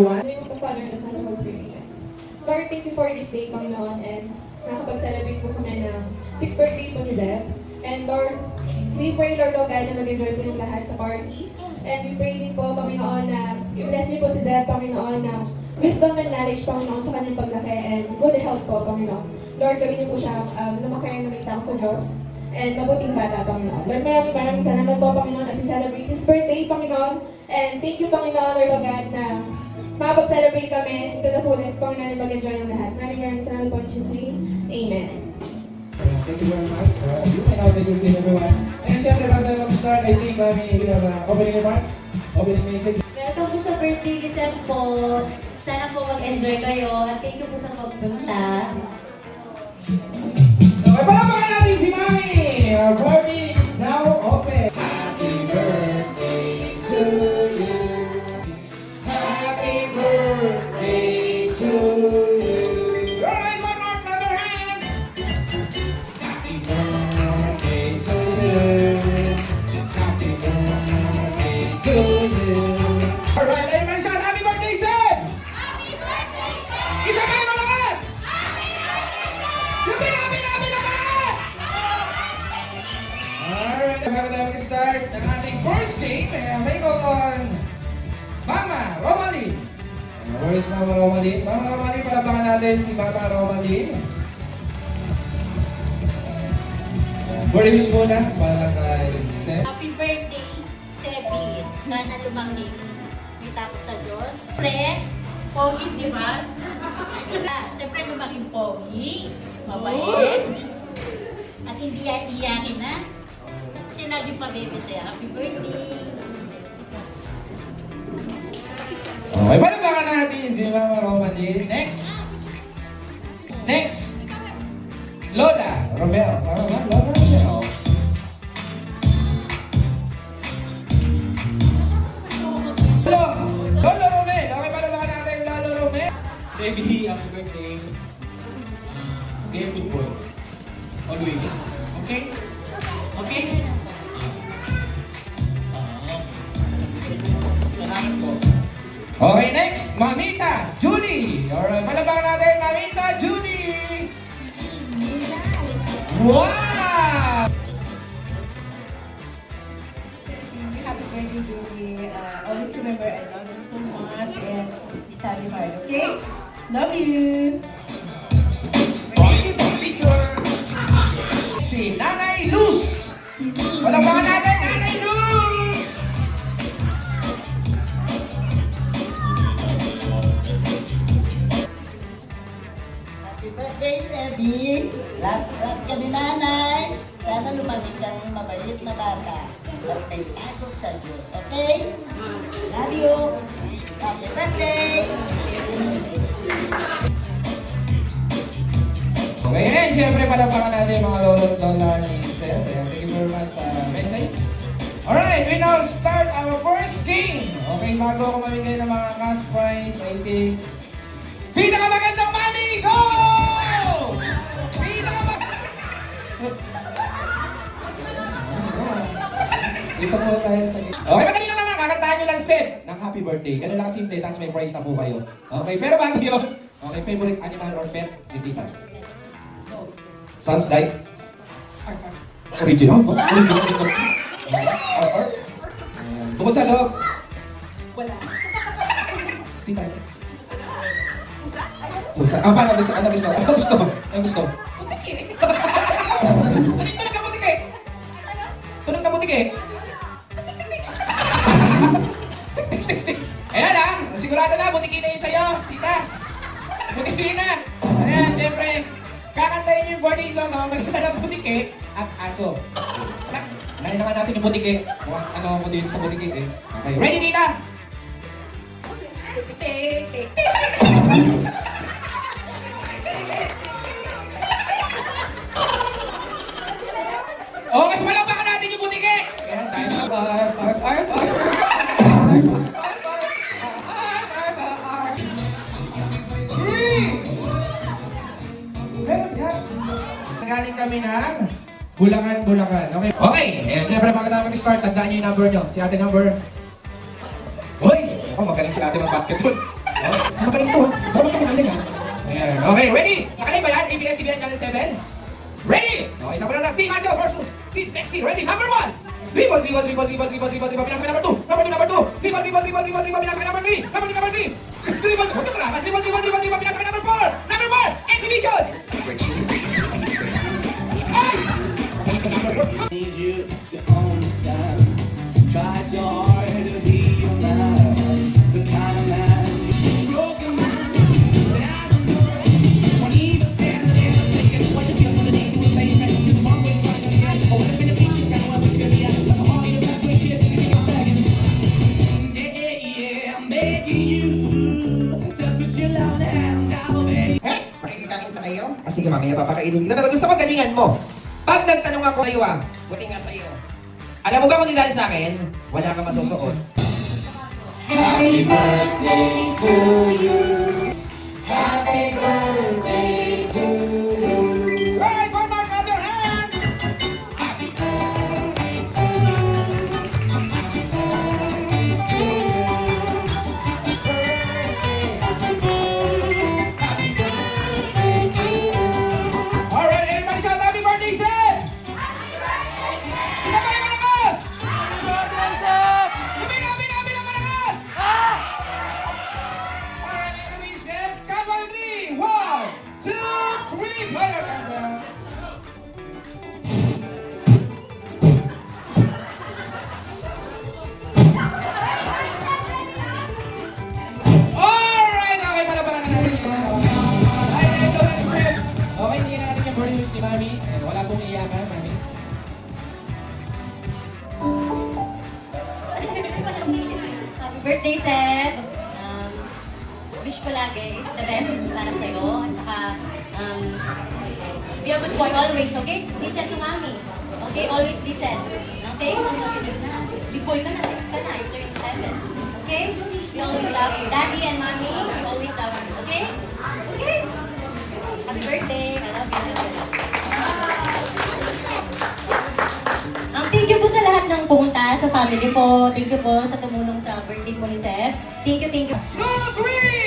everyone. In the name of the Father, and the Son, and the Holy Spirit. Lord, thank you for this day, Panginoon, and nakapag-celebrate po kami ng 6th birthday po ni Zeb. And Lord, we pray, Lord, God, na mag-enjoy po ng lahat sa party. And we pray din po, Panginoon, na i-bless niyo po si Zeb, Panginoon, na wisdom and knowledge, Panginoon, sa kanyang paglaki, and good health po, Panginoon. Lord, gawin niyo po siya lumaki na may takot sa Diyos. And mabuting bata, Panginoon. Lord, maraming salamat po, Panginoon, as we celebrate his birthday, Panginoon. And thank you, Panginoon, Lord of God, na makapag-celebrate kami to the fullest, Panginoon, mag-enjoy ng lahat. Maraming salamat po in Jesus' name. Amen. Thank you very much. You may now take your seat, everyone. And siyempre, bago tayo mag-start, I think we have opening remarks, opening message. Welcome po sa birthday ni Zeb po. Sana po mag-enjoy kayo. At thank you po sa pagpunta. Okay, palapakan natin si Mami! Our party is now open. Happy birthday to you. Happy birthday to you. Alright, one more, clap your hands. Happy birthday to you. Happy birthday to you. Alright, everybody shout happy birthday, Zeb! Happy birthday, sir! Isa kayo malakas! Happy birthday, sir! Yung pinaka-malakas! Alright, bago tayo mag-start ng ating first game, may call on Mama Romaline. Where is Mama Romaline? Mama Romaline, palapakan natin si Mama Romaline. Birthday wish muna para kay Seth. Happy birthday, Sebi. Sana lumaki. May takot sa Diyos. Siyempre, pogi, di ba? Siyempre, lumaking pogi. Mabait. At hindi iyakin na. Kasi naging pa-baby sa'yo. Happy birthday. Okay, palapakan natin si Mama Romaline. Next! Lola Romel. Lola Romel. Lolo Romel. Okay, palapakan natin Lolo Romel. Sebi, happy birthday. Game good boy. Always. Okay? Okay? Salamat po. Okay, next, Mamita Julie. Alright, palapakan natin Mamita Julie. Wow! Happy birthday, Julie. Always remember I love you so much and study hard, okay? Love you! Si Nanay Luz. Palapakan natin Nanay Luz. Happy birthday, Sebi! Lahat ka ni nanay. Sana lumaki kang mabait na bata. At may takot sa Diyos, okay? Love you! Happy birthday! Okay, and syempre palapakan natin mga lolo at lola ni Seth. Thank you very much sa message. Alright, we now start our first game. Okay, bago ako mamigay ng mga cash prize, I think pinakamagandang mami, go! Dito po tayo sa gitna. Okay, madali lang naman. Kakantahan nyo lang Seth ng happy birthday. Ganun lang simple, tapos may prize na po kayo. Okay, pero bago yun, okay, favorite animal or pet ni Tita? Sounds like? Original? Original? Bukod sa dog? Wala. Tita? Pusa? Ang paano gusto? Ano gusto? Ano gusto? Ano gusto? Putiki! Tunog na butike! Tunog na butike! Ayan ah! Sigurado na, butiki na yun sa'yo, tita! Butiki na! Ayan, siyempre, kakantayin niyo yung birthday song sa mamagana ng butiki at aso. Unahin naman natin yung butiki. Ano mo din sa butiki eh. Okay, ready tita? Tik, tik, tik. Okay, palapakan natin yung butiki! Ayan, tayo sa Galing kami ng Bulacan. Okay. Okay. Eh, siyempre bago tayo mag-start, tandaan niyo yung number niyo. Si ate number. Hoy! Oh, magaling si ate ng basketball. Magaling to, ha? Marunong ka magaling, ha? Ayan. Okay, ready? Nakalim ba yan? ABS-CBN Channel 7? Ready? Okay, sabi na Team Adjo versus Team Sexy. Ready? Number 1. Dribble, dribble, dribble, dribble, dribble, dribble, dribble. Pinasa ka number 2. Number 2, number 2. Dribble, dribble, dribble, dribble, dribble. Pinasa ka number 3. Number 3, number 3. Dribble, huwag ka na. Dribble, dribble, dribble, dribble. Pinasa ka number 4. Number 4. Exhibition. Ay! Need you to understand. Try so hard to be your man. The kind of man you broken man. But I don't know. Won't even stand there. It's what you feel when the day you were playing right. You're the one with trying to get. I was up in the feature town. I was really out. I'm hardly the best way shit. You think I'm begging. Yeah, I'm begging you to put your love hand out, baby. Eh, makikita-kita kayo? Ah, sige, mamaya papakainin kita. Pero gusto ko galingan mo. Pag nagtanong ako kayo, buti nga sa'yo. Alam mo ba kung dahil sa akin, wala kang masusuot? Happy birthday to you. Happy birthday to you. Alright, one more, clap your hands. Happy birthday to you. Happy birthday to you. Happy birthday, happy birthday. Happy birthday to you. Alright, everybody shout happy birthday, Seb! Isa pa yung malakas! Lumina, malakas! Alright, kami, Seb. Count by 3. 1, 2, 3. Play your countdown. Alright, okay, palapakan na natin. Alright, let's go natin, Seb. Okay, tingnan natin yung birthday wish ni Mami. Ayan, wala pong iyakan, Mami. Happy birthday, Seb! Wish ko lagi is the best para sa'yo. At saka, be a good boy always, okay? Listen to mommy. Okay? Always listen. Okay? Big boy ka na, 6 ka na. You're turning 7. Okay? We always love you. Daddy and mommy, we always love you. Okay? Okay? Happy birthday. I love you. Thank you po sa lahat ng pumunta sa family po. Thank you po sa tumulong sa birthday po ni Seb. Thank you, thank you. 2, 3!